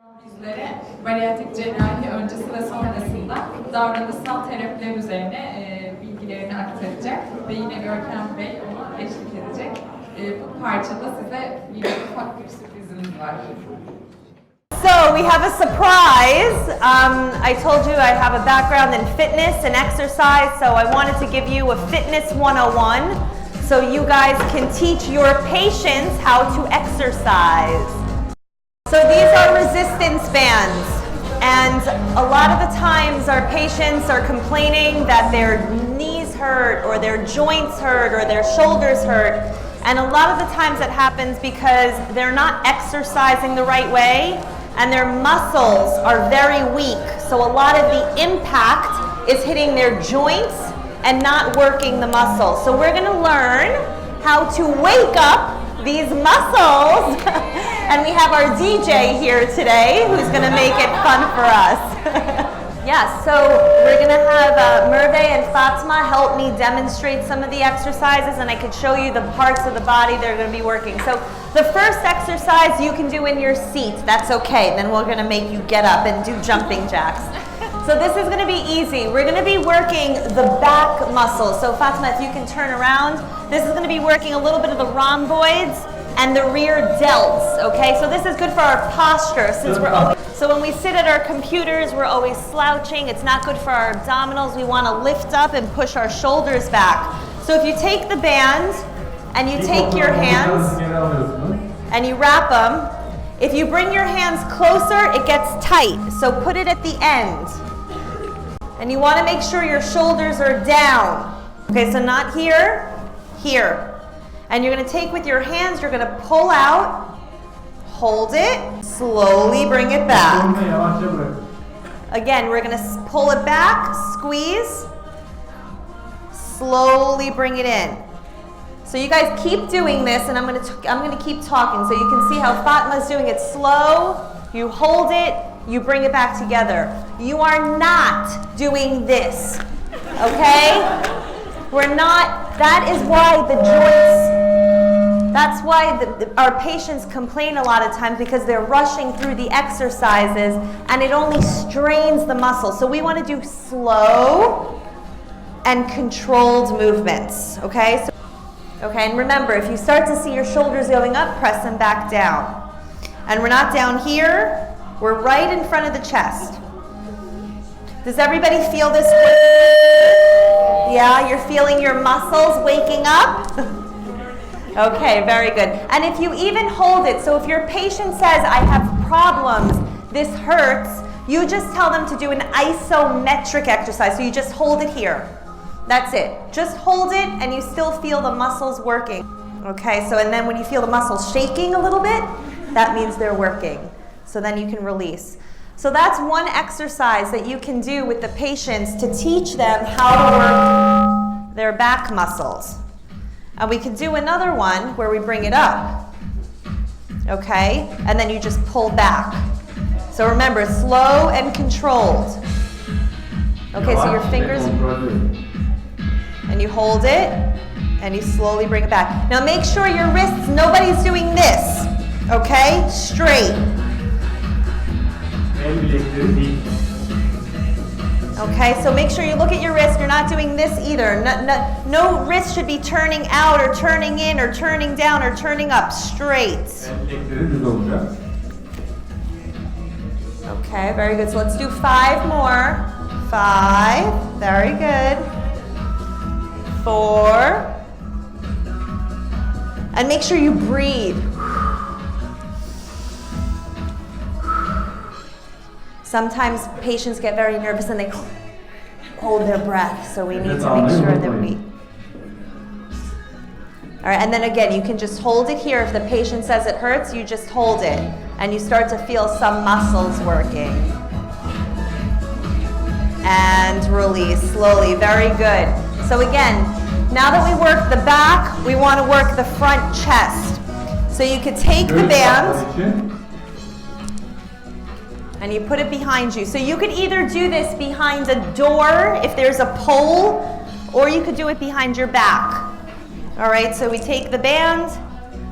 Bizlere bariatrik cerrahi öncesi ve sonrasında davranışsal terapiler üzerine bilgilerini aktaracak ve yine Görkem Bey ona eşlik edecek. Bu parçada size yine ufak bir sürprizimiz var. So we have a surprise. I told you I have a background in fitness and exercise, so I wanted to give you a fitness 101 so you guys can teach your patients how to exercise. So these are resistance bands, and a lot of the times our patients are complaining that their knees hurt or their joints hurt or their shoulders hurt, and a lot of the times that happens because they're not exercising the right way and their muscles are very weak. So a lot of the impact is hitting their joints and not working the muscles. So we're going to learn how to wake up these muscles. And we have our DJ here today who's going to make it fun for us. Yes, so we're going to have Merve and Fatma help me demonstrate some of the exercises, and I could show you the parts of the body they're going to be working. So the first exercise you can do in your seat. That's okay. Then we're going to make you get up and do jumping jacks. So this is going to be easy. We're going to be working the back muscles. So Fatma, if you can turn around, this is going to be working a little bit of the rhomboids and the rear delts, okay? So this is good for our posture since so when we sit at our computers, we're always slouching. It's not good for our abdominals. We want to lift up and push our shoulders back. So if you take the band and you take your hands and you wrap them, if you bring your hands closer, it gets tight. So put it at the end. And you want to make sure your shoulders are down. Okay, so not here, here. And you're going to take with your hands, you're going to pull out, hold it, slowly bring it back. Again, we're going to pull it back, squeeze, slowly bring it in. So you guys keep doing this, and I'm going to keep talking so you can see how Fatma's doing it slow. You hold it, you bring it back together. You are not doing this, okay? We're not, that is why the joints, that's why our patients complain a lot of times because they're rushing through the exercises and it only strains the muscle. So we want to do slow and controlled movements, okay? Okay, and remember, if you start to see your shoulders going up, press them back down. And we're not down here, we're right in front of the chest. Does everybody feel this? Yeah, you're feeling your muscles waking up? Okay, very good. And if you even hold it, so if your patient says, I have problems, this hurts, you just tell them to do an isometric exercise. So you just hold it here. That's it. Just hold it and you still feel the muscles working. Okay, so and then when you feel the muscles shaking a little bit, that means they're working. So then you can release. So that's one exercise that you can do with the patients to teach them how to work their back muscles. And we can do another one where we bring it up. Okay, and then you just pull back. So remember, slow and controlled. Okay, so your fingers, and you hold it, and you slowly bring it back. Now make sure your wrists, nobody's doing this, okay? Straight. Okay, so make sure you look at your wrist, you're not doing this either. No wrist should be turning out or turning in or turning down or turning up, straight. Okay, very good, so let's do 5 more. 5, very good. 4, and make sure you breathe. Sometimes patients get very nervous and they hold their breath, so we need to make sure that we... All right, and then again, you can just hold it here. If the patient says it hurts, you just hold it, and you start to feel some muscles working. And release slowly, very good. So again, now that we work the back, we want to work the front chest. So you could take the band and you put it behind you. So you could either do this behind a door if there's a pole, or you could do it behind your back. All right, so we take the band,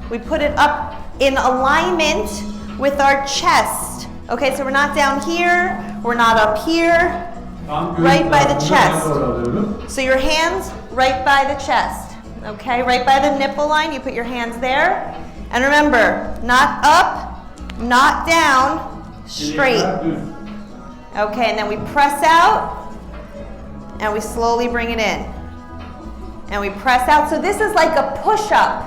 we put it up in alignment with our chest. Okay, so we're not down here, we're not up here, right by the chest. So your hands right by the chest, okay? Right by the nipple line, you put your hands there. And remember, not up, not down, straight. Okay, and then we press out, and we slowly bring it in. And we press out. So this is like a push-up.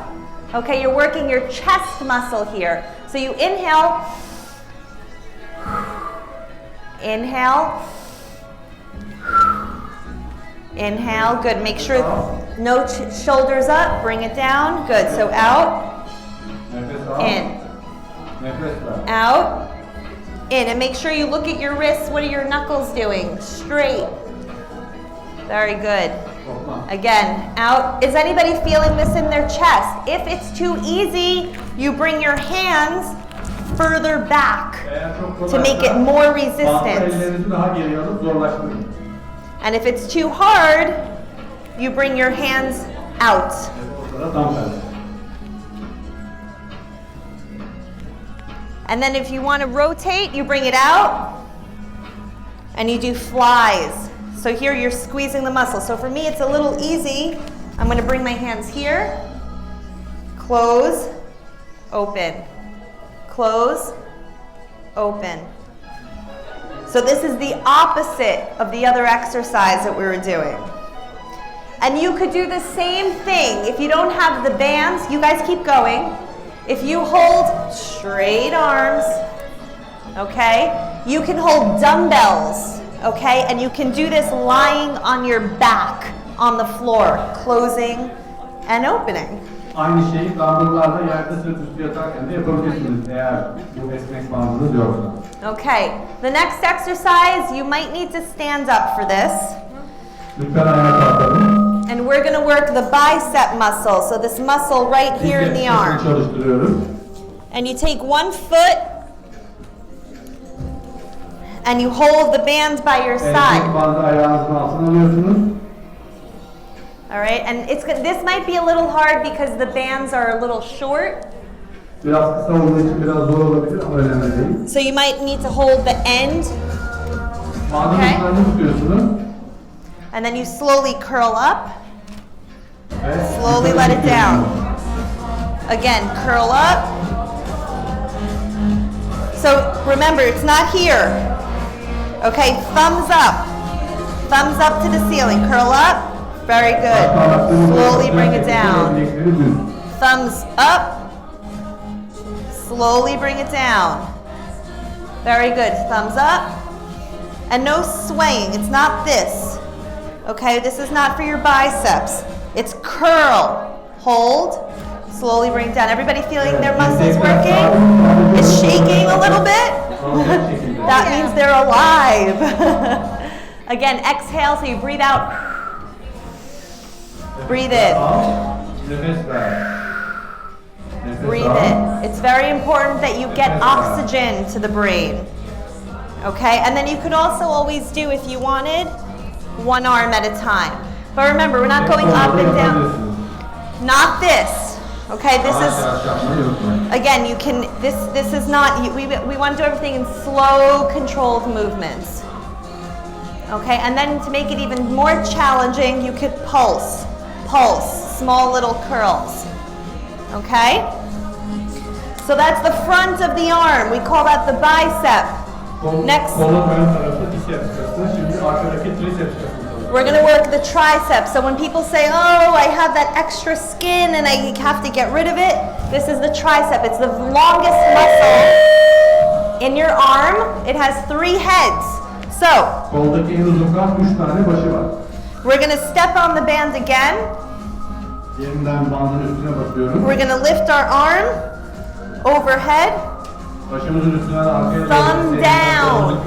Okay, you're working your chest muscle here. So you inhale, inhale, inhale, good. Make sure no shoulders up, bring it down, good. So out, in, out, in. And make sure you look at your wrists. What are your knuckles doing? Straight. Very good. Again, out. Is anybody feeling this in their chest? If it's too easy, you bring your hands further back to make it more resistance. And if it's too hard, you bring your hands out. And then if you want to rotate, you bring it out and you do flies. So here you're squeezing the muscle. So for me, it's a little easy. I'm going to bring my hands here, close, open, close, open. So this is the opposite of the other exercise that we were doing. And you could do the same thing. If you don't have the bands, you guys keep going. If you hold straight arms, okay, you can hold dumbbells. Okay, and you can do this lying on your back on the floor, closing and opening. Aynı şeyi dumbbell'larda yerde sırt üstü yatarken de yapabilirsiniz eğer bu esnek bandınız yoksa. Okay, the next exercise, you might need to stand up for this. Lütfen ayağa kalkalım. And we're going to work the bicep muscle, so this muscle right here in the arm. And you take one foot and you hold the band by your side. All right, and this might be a little hard because the bands are a little short. So you might need to hold the end. Okay. And then you slowly curl up. Slowly let it down. Again, curl up. So remember, it's not here. Okay, thumbs up. Thumbs up to the ceiling. Curl up. Very good. Slowly bring it down. Thumbs up. Slowly bring it down. Very good. Thumbs up. And no swaying. It's not this. Okay, this is not for your biceps. It's curl. Hold. Slowly bring it down. Everybody feeling their muscles working? It's shaking a little bit? That means they're alive. Again, exhale, so you breathe out. Breathe in. Breathe in. It's very important that you get oxygen to the brain. Okay, and then you could also always do, if you wanted, one arm at a time. But remember, we're not going up and down. Not this. Okay, this is, again, you can, this is not, we want to do everything in slow, controlled movements. Okay, and then to make it even more challenging, you could pulse, small little curls. Okay? So that's the front of the arm. We call that the bicep. Next. We're going to work the triceps. So when people say, oh, I have that extra skin and I have to get rid of it, this is the tricep. It's the longest muscle in your arm. It has 3 heads. So, we're going to step on the band again. We're going to lift our arm overhead. Thumb down.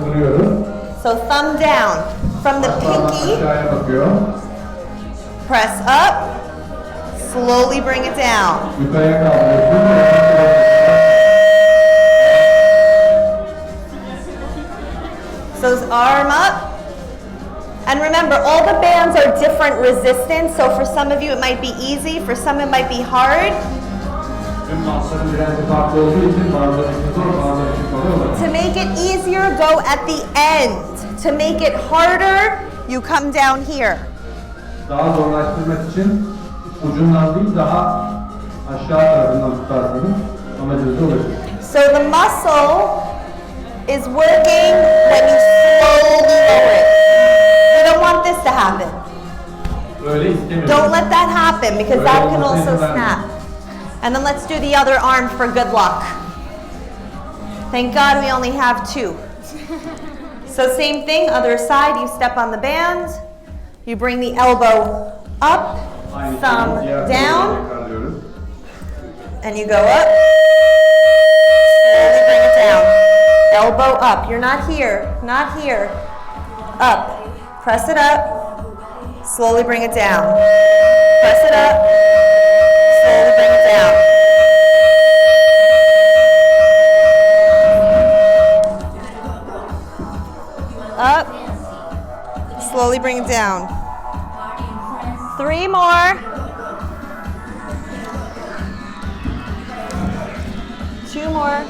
So thumb down. From the pinky, press up, slowly bring it down. So arm up. And remember, all the bands are different resistance, so for some of you it might be easy, for some it might be hard. Tüm masların direnci farklı olduğu için bazıları için zor, bazıları için kolay olabilir. To make it easier, go at the end. To make it harder, you come down here. Daha zorlaştırmak için ucundan değil daha aşağı tarafından tutarsanız amacınıza ulaşır. So the muscle is working when you slowly lower it. You don't want this to happen. Öyle istemiyorum. Don't let that happen because that can also snap. And then let's do the other arm for good luck. Thank God we only have two. So same thing, other side, you step on the band, you bring the elbow up, Aynı thumb şeyi diğer down, koluna tekrarlıyoruz. and you go up. Slowly bring it down. Elbow up. You're not here. Not here. Up. Press it up. Slowly bring it down. Press it up. Slowly bring it down. Up. Slowly bring it down. 3 more. 2 more.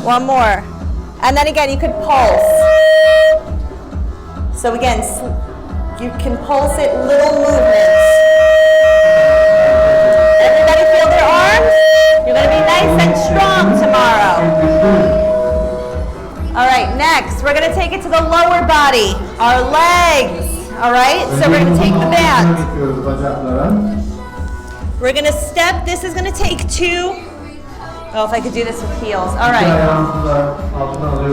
1 more. And then again, you could pulse. So again, you can pulse it, little movements. Everybody feel their arms? You're going to be nice and strong tomorrow. All right, next, we're going to take it to the lower body, our legs. All right, so we're going to take the band. We're going to step. This is going to take 2. Oh, if I could do this with heels. All right.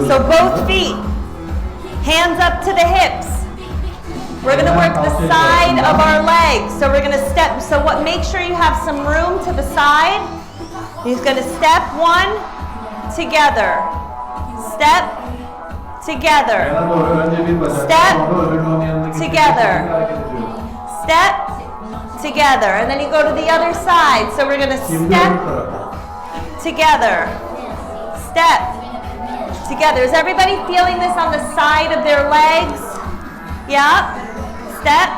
So both feet, hands up to the hips. We're going to work the side of our legs. So we're going to step. So what? Make sure you have some room to the side. He's going to step 1, together. Step, together. Step, together. Step, together. And then you go to the other side. So we're going to step, together. Step, together. Is everybody feeling this on the side of their legs? Yeah? Step.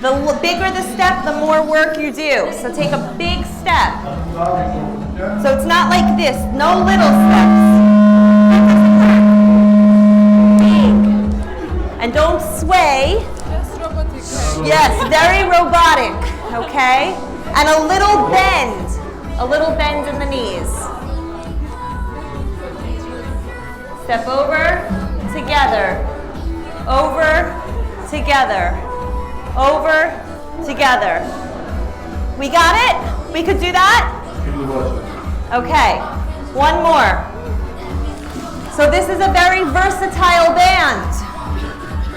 The bigger the step, the more work you do. So take a big step. So it's not like this, no little steps. Big. And don't sway. Yes, very robotic, okay? And a little bend in the knees. Step over, together, over, together, over, together. We got it? We could do that? Okay, 1 more. So this is a very versatile band.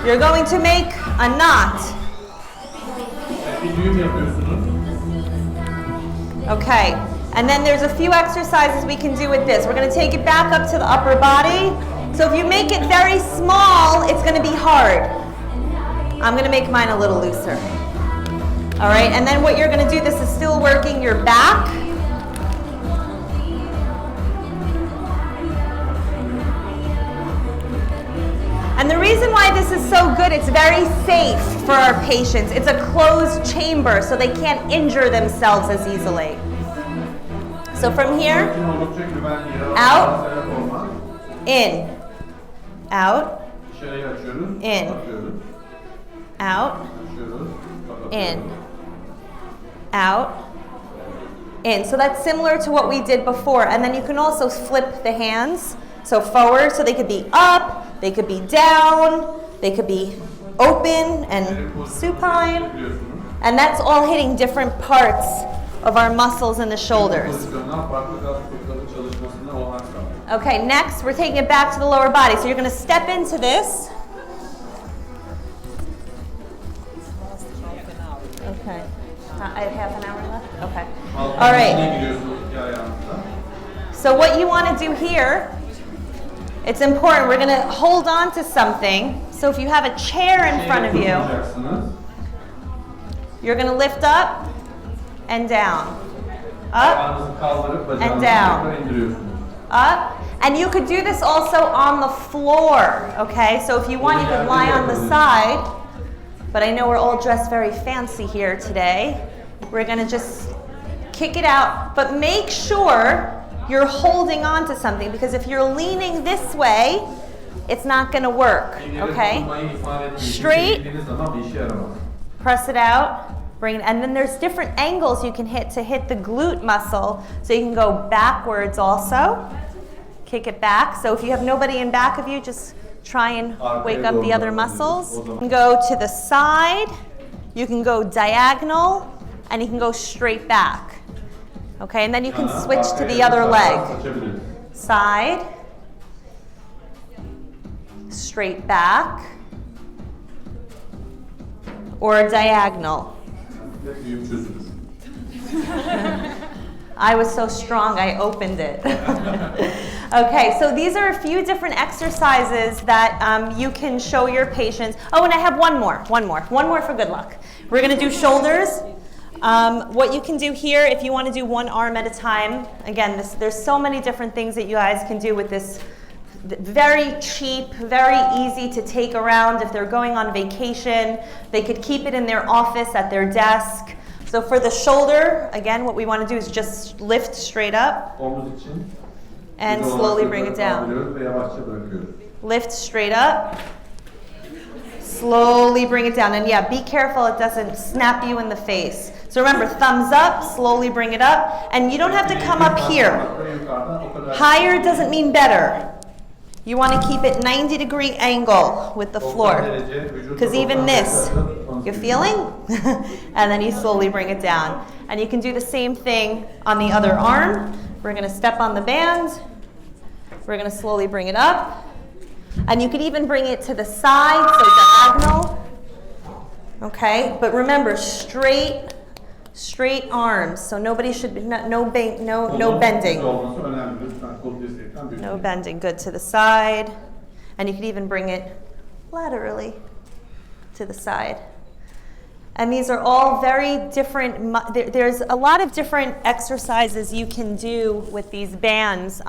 You're going to make a knot. Okay, and then there's a few exercises we can do with this. We're going to take it back up to the upper body. So if you make it very small, it's going to be hard. I'm going to make mine a little looser. All right, and then what you're going to do, this is still working your back. And the reason why this is so good, it's very safe for our patients. It's a closed chamber, so they can't injure themselves as easily. So from here, out, in, out, in, out, in, out, in. So that's similar to what we did before. And then you can also flip the hands. So forward, so they could be up, they could be down, they could be open and supine. And that's all hitting different parts of our muscles in the shoulders. Okay, next we're taking it back to the lower body. So you're going to step into this. Okay. I have half an hour left? Okay. All right. So what you want to do here, it's important. We're going to hold on to something. So if you have a chair in front of you, you're going to lift up and down. Up and down. Up. And you could do this also on the floor, okay? So if you want, you could lie on the side. But I know we're all dressed very fancy here today. We're going to just kick it out, but make sure you're holding on to something, because if you're leaning this way, it's not going to work, okay? Straight, press it out, bring it, and then there's different angles you can hit to hit the glute muscle, so you can go backwards also, kick it back. So if you have nobody in back of you, just try and wake up the other muscles. You can go to the side, you can go diagonal, and you can go straight back. Okay, and then you can switch to the other leg. Side, straight back, or diagonal. I was so strong, I opened it. Okay, so these are a few different exercises that you can show your patients. Oh, and I have one more for good luck. We're gonna do shoulders. What you can do here, if you want to do one arm at a time, again, there's so many different things that you guys can do with this. Very cheap, very easy to take around. If they're going on vacation, they could keep it in their office at their desk. So for the shoulder, again, what we want to do is just lift straight up and slowly bring it down. Lift straight up. Slowly bring it down. And yeah, be careful it doesn't snap you in the face. So remember, thumbs up, slowly bring it up. And you don't have to come up here. Higher doesn't mean better. You want to keep it 90-degree angle with the floor. Because even this, you're feeling? And then you slowly bring it down. And you can do the same thing on the other arm. We're going to step on the band. We're going to slowly bring it up. And you could even bring it to the side, so diagonal. Okay, but remember, straight arms. So nobody should be, no bending. No bending. Good, to the side. And you could even bring it laterally to the side. And these are all very different. There's a lot of different exercises you can do with these bands.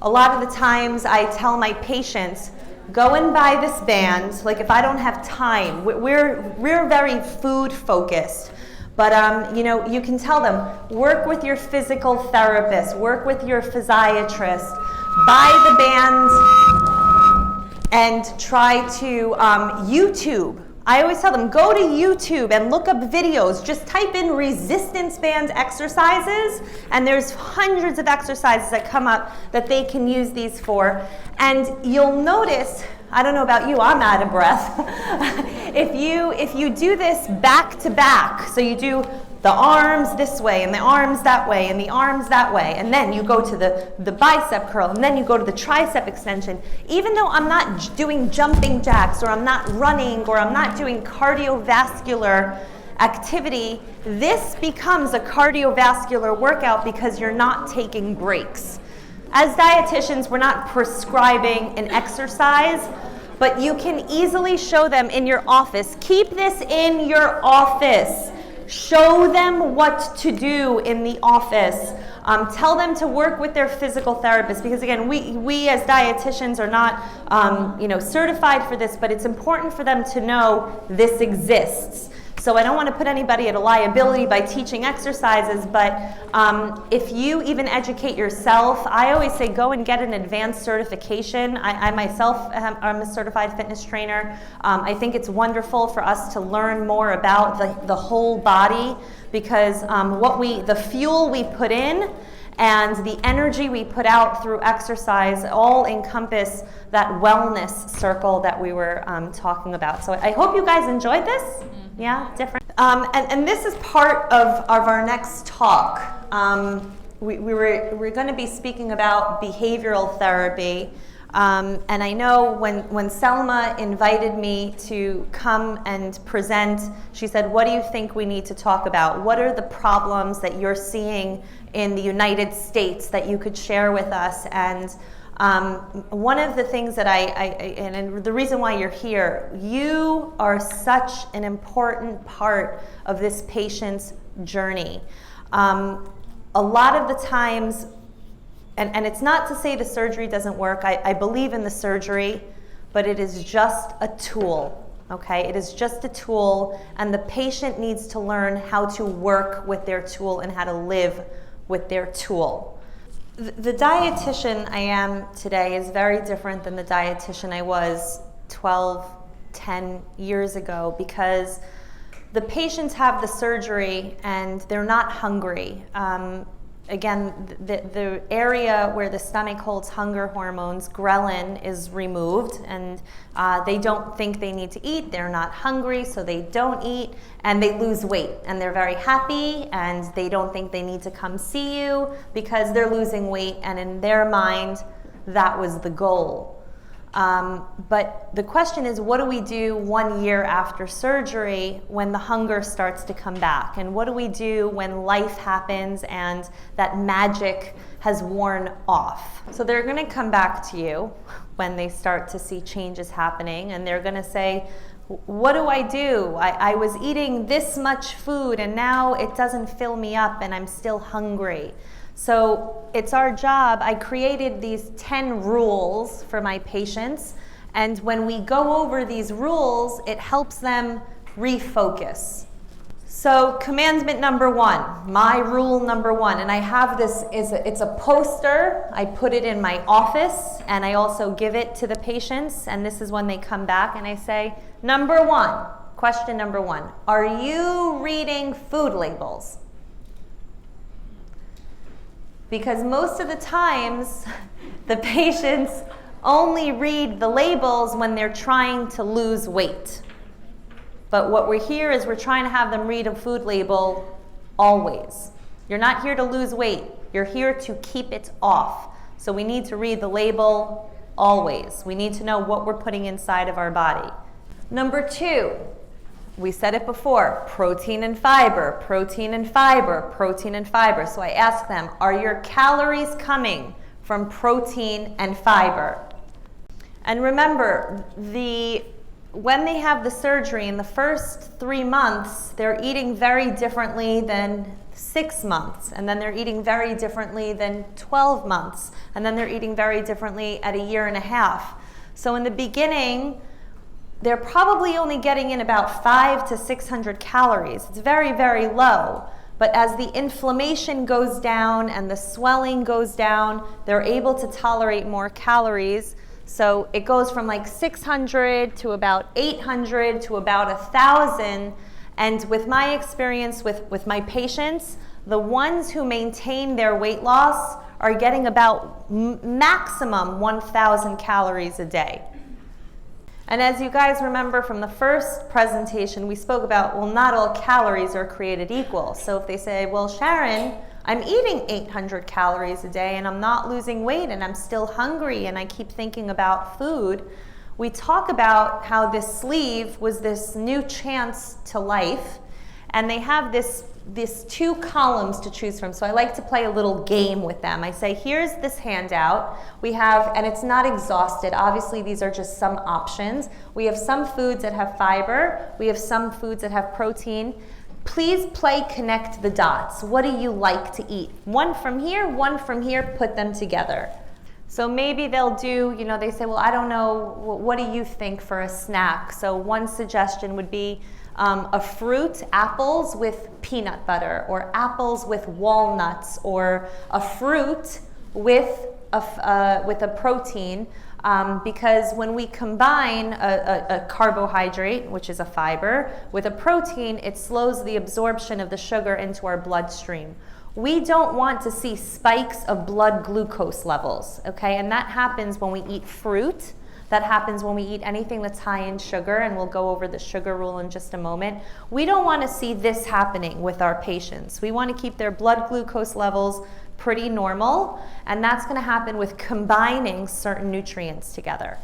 A lot of the times I tell my patients, go and buy this band. Like if I don't have time, we're very food focused. But you know, you can tell them, work with your physical therapist, work with your physiatrist, buy the band, and try to YouTube. I always tell them, go to YouTube and look up videos. Just type in resistance band exercises, and there's hundreds of exercises that come up that they can use these for. And you'll notice, I don't know about you, I'm out of breath. If you do this back to back, so you do the arms this way, and the arms that way, and the arms that way, and then you go to the bicep curl, and then you go to the tricep extension. Even though I'm not doing jumping jacks, or I'm not running, or I'm not doing cardiovascular activity, this becomes a cardiovascular workout because you're not taking breaks. As dietitians, we're not prescribing an exercise, but you can easily show them in your office. Keep this in your office. Show them what to do in the office. Tell them to work with their physical therapist, because again, we as dietitians are not certified for this, but it's important for them to know this exists. So I don't want to put anybody at a liability by teaching exercises, but if you even educate yourself, I always say go and get an advanced certification. I myself am a certified fitness trainer. I think it's wonderful for us to learn more about the whole body, because the fuel we put in and the energy we put out through exercise all encompass that wellness circle that we were talking about. So I hope you guys enjoyed this. Yeah, different. And this is part of our next talk. We're going to be speaking about behavioral therapy. And I know when Selma invited me to come and present, she said, what do you think we need to talk about? What are the problems that you're seeing in the United States that you could share with us? And one of the things that and the reason why you're here, you are such an important part of this patient's journey. A lot of the times, and it's not to say the surgery doesn't work, I believe in the surgery, but it is just a tool. okay? It is just a tool, and the patient needs to learn how to work with their tool and how to live with their tool. The dietitian I am today is very different than the dietitian I was 10 years ago, because the patients have the surgery and they're not hungry. Again, the area where the stomach holds hunger hormones, ghrelin, is removed, and they don't think they need to eat. They're not hungry, so they don't eat, and they lose weight, and they're very happy, and they don't think they need to come see you because they're losing weight, and in their mind, that was the goal. But the question is, what do we do 1 year after surgery when the hunger starts to come back? And what do we do when life happens and that magic has worn off? So they're going to come back to you when they start to see changes happening, and they're going to say, what do? I was eating this much food and now it doesn't fill me up and I'm still hungry. So it's our job. I created these 10 rules for my patients, and when we go over these rules, it helps them refocus. So commandment number 1, my rule number 1, and I have this, it's a poster. I put it in my office, and I also give it to the patients, and this is when they come back, and I say, number 1, question number 1, are you reading food labels? Because most of the times, the patients only read the labels when they're trying to lose weight. But what we're here is we're trying to have them read a food label always. You're not here to lose weight. You're here to keep it off. So we need to read the label always. We need to know what we're putting inside of our body. Number 2. We said it before, protein and fiber, protein and fiber, protein and fiber. So I ask them, are your calories coming from protein and fiber? And remember, when they have the surgery in the first 3 months, they're eating very differently than 6 months. And then they're eating very differently than 12 months. And then they're eating very differently at 1.5 years. So in the beginning, they're probably only getting in about 500 to 600 calories. It's very, very low. But as the inflammation goes down and the swelling goes down, they're able to tolerate more calories. So it goes from like 600 to about 800 to about 1,000. And with my experience with my patients, the ones who maintain their weight loss are getting about maximum 1,000 calories a day. And as you guys remember from the first presentation, we spoke about, well, not all calories are created equal. So if they say, well, Sharon, I'm eating 800 calories a day and I'm not losing weight and I'm still hungry and I keep thinking about food, we talk about how this sleeve was this new chance to life, and they have this 2 columns to choose from. So I like to play a little game with them. I say, here's this handout. We have, and it's not exhausted. Obviously, these are just some options. We have some foods that have fiber. We have some foods that have protein. Please play connect the dots. What do you like to eat? One from here, put them together. So maybe they'll do, they say, well, I don't know, what do you think for a snack? So one suggestion would be a fruit, apples with peanut butter, or apples with walnuts, or a fruit with a protein, because when we combine a carbohydrate, which is a fiber, with a protein, it slows the absorption of the sugar into our bloodstream. We don't want to see spikes of blood glucose levels, okay? And that happens when we eat fruit. That happens when we eat anything that's high in sugar, and we'll go over the sugar rule in just a moment. We don't want to see this happening with our patients. We want to keep their blood glucose levels pretty normal, and that's going to happen with combining certain nutrients together.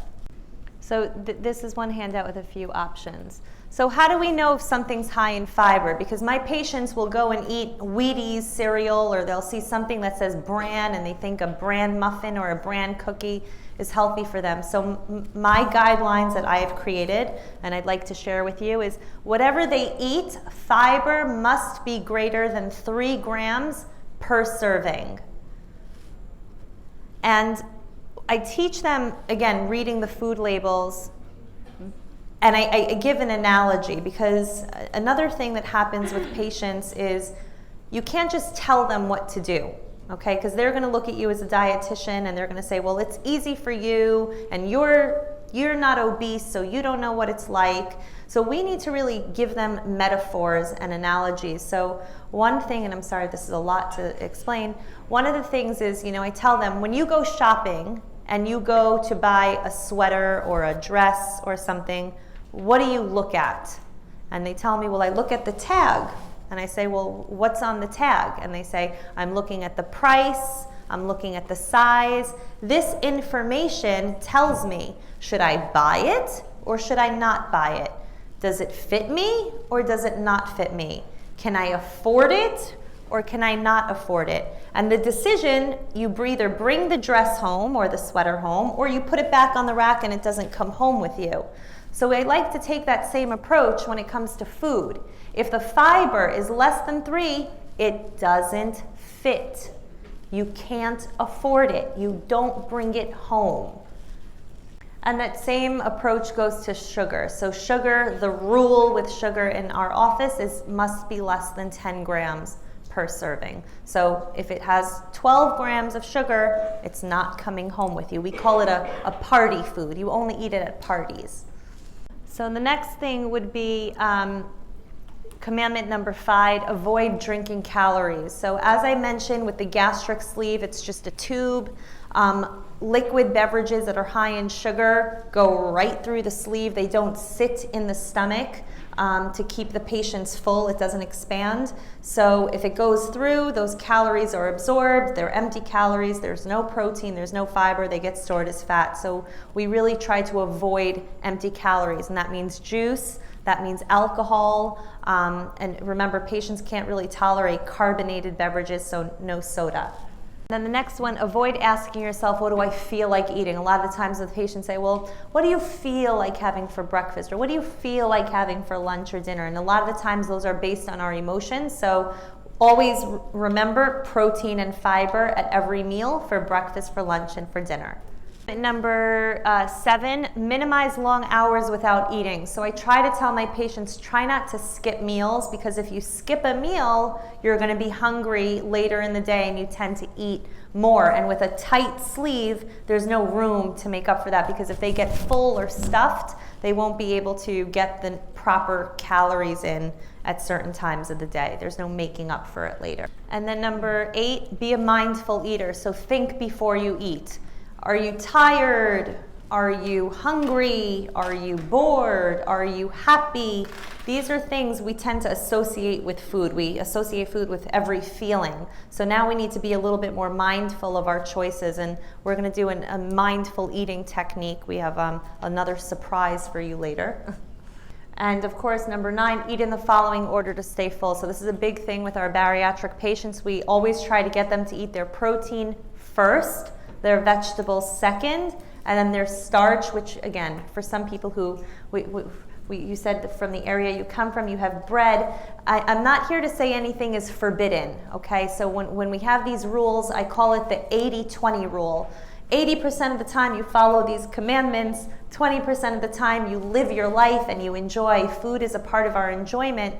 So this is one handout with a few options. So how do we know if something's high in fiber? Because my patients will go and eat Wheaties cereal, or they'll see something that says bran and they think a bran muffin or a bran cookie is healthy for them. So my guidelines that I have created, and I'd like to share with you, is whatever they eat, fiber must be greater than 3 grams per serving. And I teach them, again, reading the food labels And I give an analogy, because another thing that happens with patients is you can't just tell them what to do, okay? Because they're going to look at you as a dietitian and they're going to say, well, it's easy for you, and you're not obese, so you don't know what it's like. So we need to really give them metaphors and analogies. So one thing, and I'm sorry, this is a lot to explain. One of the things is, I tell them, when you go shopping and you go to buy a sweater or a dress or something, what do you look at? And they tell me, well, I look at the tag. And I say, well, what's on the tag? And they say, I'm looking at the price, I'm looking at the size. This information tells me, should I buy it or should I not buy it? Does it fit me or does it not fit me? Can I afford it or can I not afford it? And the decision, you either bring the dress home or the sweater home, or you put it back on the rack and it doesn't come home with you. So I like to take that same approach when it comes to food. If the fiber is less than 3, it doesn't fit. You can't afford it. You don't bring it home. And that same approach goes to sugar. So sugar, the rule with sugar in our office is must be less than 10 grams per serving. So if it has 12 grams of sugar, it's not coming home with you. We call it a party food. You only eat it at parties. So the next thing would be commandment number 5, avoid drinking calories. So as I mentioned with the gastric sleeve, it's just a tube. Liquid beverages that are high in sugar go right through the sleeve. They don't sit in the stomach to keep the patients full. It doesn't expand. So if it goes through, those calories are absorbed. They're empty calories. There's no protein. There's no fiber. They get stored as fat. So we really try to avoid empty calories, and that means juice. That means alcohol. And remember, patients can't really tolerate carbonated beverages, so no soda. Then the next one, avoid asking yourself, what do I feel like eating? A lot of the times the patients say, well, what do you feel like having for breakfast? Or what do you feel like having for lunch or dinner? And a lot of the times those are based on our emotions. So always remember protein and fiber at every meal, for breakfast, for lunch, and for dinner. Number 7, minimize long hours without eating. So I try to tell my patients, try not to skip meals, because if you skip a meal, you're going to be hungry later in the day and you tend to eat more. And with a tight sleeve, there's no room to make up for that, because if they get full or stuffed, they won't be able to get the proper calories in at certain times of the day. There's no making up for it later. And then number 8, be a mindful eater. So think before you eat. Are you tired? Are you hungry? Are you bored? Are you happy? These are things we tend to associate with food. We associate food with every feeling. So now we need to be a little bit more mindful of our choices, and we're going to do a mindful eating technique. We have another surprise for you later. And of course, number 9, eat in the following order to stay full. So this is a big thing with our bariatric patients. We always try to get them to eat their protein first, their vegetables second, and then their starch, which again, for some people who, you said from the area you come from, you have bread. I'm not here to say anything is forbidden, okay? So when we have these rules, I call it the 80-20 rule. 80% of the time you follow these commandments, 20% of the time you live your life and you enjoy. Food is a part of our enjoyment.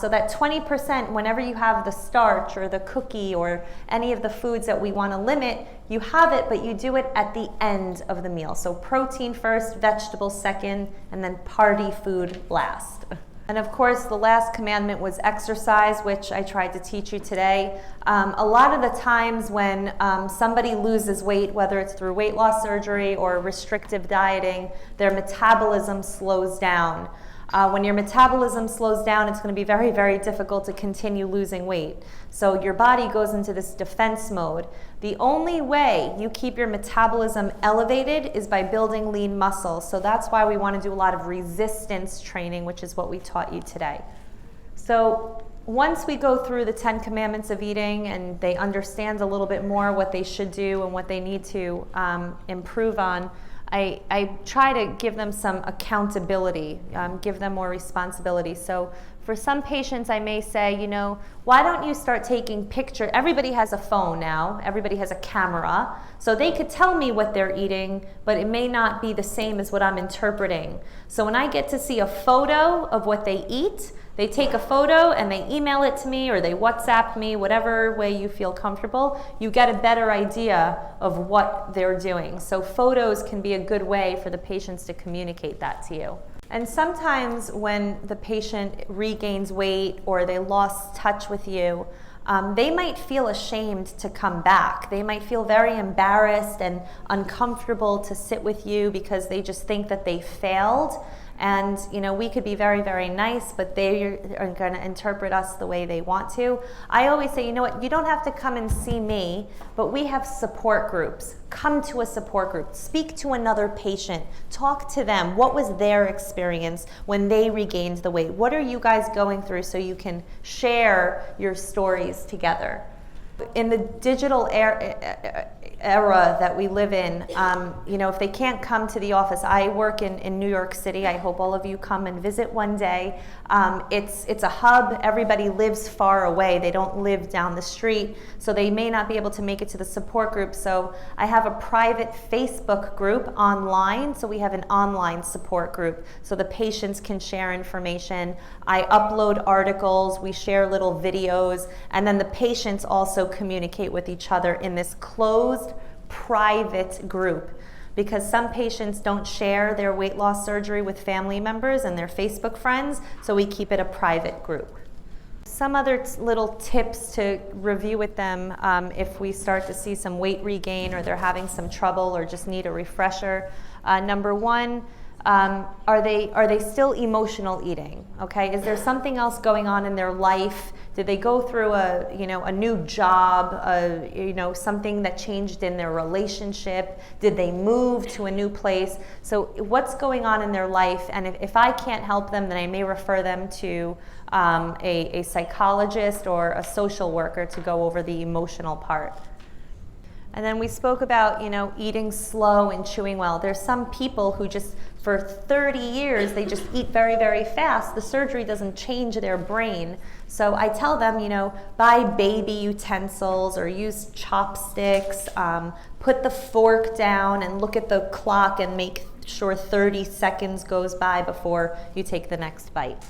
So that 20%, whenever you have the starch or the cookie or any of the foods that we want to limit, you have it, but you do it at the end of the meal. So protein first, vegetables second, and then party food last. And of course, the last commandment was exercise, which I tried to teach you today. A lot of the times when somebody loses weight, whether it's through weight loss surgery or restrictive dieting, their metabolism slows down. When your metabolism slows down, it's going to be very, very difficult to continue losing weight. So your body goes into this defense mode. The only way you keep your metabolism elevated is by building lean muscle. So that's why we want to do a lot of resistance training, which is what we taught you today. So once we go through the 10 commandments of eating and they understand a little bit more what they should do and what they need to improve on, I try to give them some accountability, give them more responsibility. So For some patients, I may say, you know, why don't you start taking pictures? Everybody has a phone now. Everybody has a camera. So they could tell me what they're eating, but it may not be the same as what I'm interpreting. So when I get to see a photo of what they eat, they take a photo and they email it to me or they WhatsApp me, whatever way you feel comfortable, you get a better idea of what they're doing. So photos can be a good way for the patients to communicate that to you. And sometimes when the patient regains weight or they lost touch with you, they might feel ashamed to come back. They might feel very embarrassed and uncomfortable to sit with you because they just think that they failed. And you know, we could be very, very nice, but they are going to interpret us the way they want to. I always say, you know what, you don't have to come and see me, but we have support groups. Come to a support group, speak to another patient, talk to them. What was their experience when they regained the weight? What are you guys going through so you can share your stories together? In the digital era that we live in, you know, if they can't come to the office, I work in New York City. I hope all of you come and visit one day. It's a hub. Everybody lives far away. They don't live down the street, so they may not be able to make it to the support group. So I have a private Facebook group online. So we have an online support group so the patients can share information. I upload articles, we share little videos, and then the patients also communicate with each other in this closed private group, because some patients don't share their weight loss surgery with family members and their Facebook friends, so we keep it a private group. Some other little tips to review with them if we start to see some weight regain or they're having some trouble or just need a refresher. Number one, are they still emotional eating? Okay, is there something else going on in their life? Did they go through a new job, something that changed in their relationship? Did they move to a new place? So what's going on in their life? And if I can't help them, then I may refer them to a psychologist or a social worker to go over the emotional part. And then we spoke about, eating slow and chewing well. There's some people who just, for 30 years, they just eat very, very fast. The surgery doesn't change their brain. So I tell them, buy baby utensils or use chopsticks, put the fork down and look at the clock and make sure 30 seconds goes by before you take the next bite.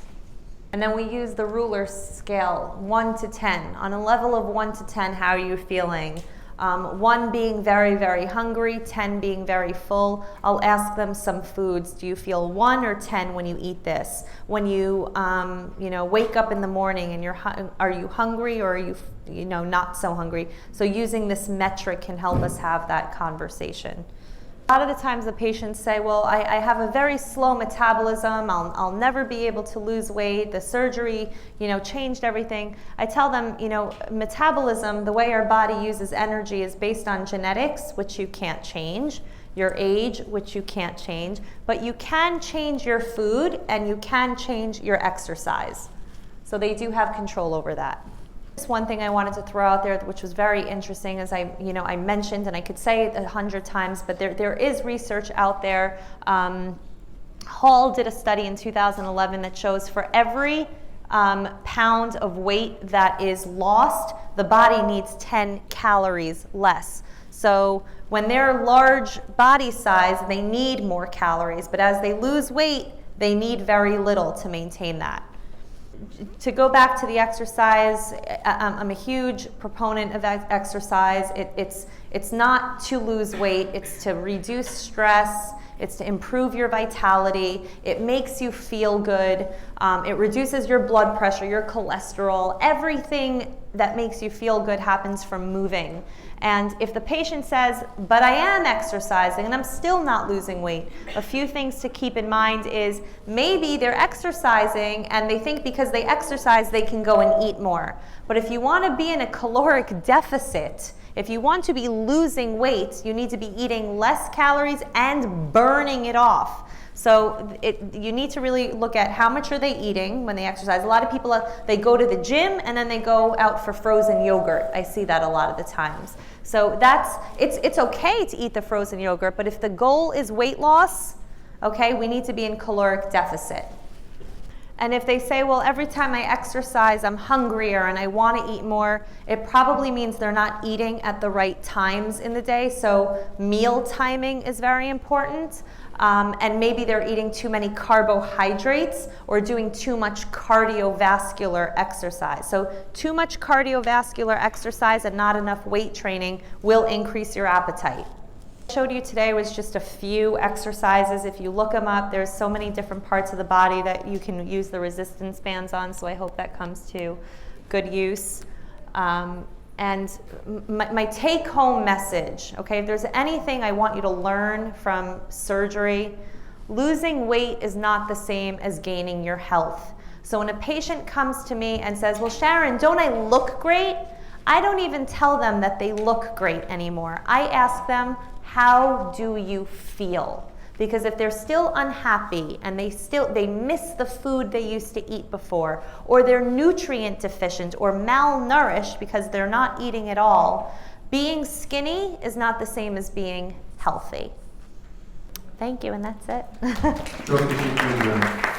And then we use the ruler scale, 1 to 10. On a level of 1 to 10, how are you feeling? 1 being very, very hungry, 10 being very full. I'll ask them some foods. Do you feel 1 or 10 when you eat this? When you, wake up in the morning and are you hungry or are you, not so hungry? So using this metric can help us have that conversation. A lot of the times the patients say, well, I have a very slow metabolism, I'll never be able to lose weight, the surgery, changed everything. I tell them, metabolism, the way our body uses energy is based on genetics, which you can't change, your age, which you can't change, but you can change your food and you can change your exercise. So they do have control over that. One thing I wanted to throw out there, which was very interesting, as I mentioned, and I could say it 100 times, but there is research out there. Hall did a study in 2011 that shows for every pound of weight that is lost, the body needs 10 calories less. So when they're large body size, they need more calories, but as they lose weight, they need very little to maintain that. To go back to the exercise, I'm a huge proponent of exercise. It's not to lose weight, it's to reduce stress, it's to improve your vitality, it makes you feel good, it reduces your blood pressure, your cholesterol, everything that makes you feel good happens from moving. And if the patient says, but I am exercising and I'm still not losing weight, a few things to keep in mind is maybe they're exercising and they think because they exercise they can go and eat more. But if you want to be in a caloric deficit, if you want to be losing weight, you need to be eating less calories and burning it off. So you need to really look at how much are they eating when they exercise. A lot of people, they go to the gym and then they go out for frozen yogurt. I see that a lot of the times. So it's okay to eat the frozen yogurt, but if the goal is weight loss, okay, we need to be in caloric deficit. And if they say, well, every time I exercise, I'm hungrier and I want to eat more, it probably means they're not eating at the right times in the day. So meal timing is very important. And maybe they're eating too many carbohydrates or doing too much cardiovascular exercise. So too much cardiovascular exercise and not enough weight training will increase your appetite. What I showed you today was just a few exercises. If you look them up, there's so many different parts of the body that you can use the resistance bands on, so I hope that comes to good use. And my take-home message, okay, if there's anything I want you to learn from surgery, losing weight is not the same as gaining your health. So when a patient comes to me and says, well, Sharon, don't I look great? I don't even tell them that they look great anymore. I ask them, how do you feel? Because if they're still unhappy and they miss the food they used to eat before, or they're nutrient deficient or malnourished because they're not eating at all, being skinny is not the same as being healthy. Thank you, and that's it. Çok teşekkür ediyorum.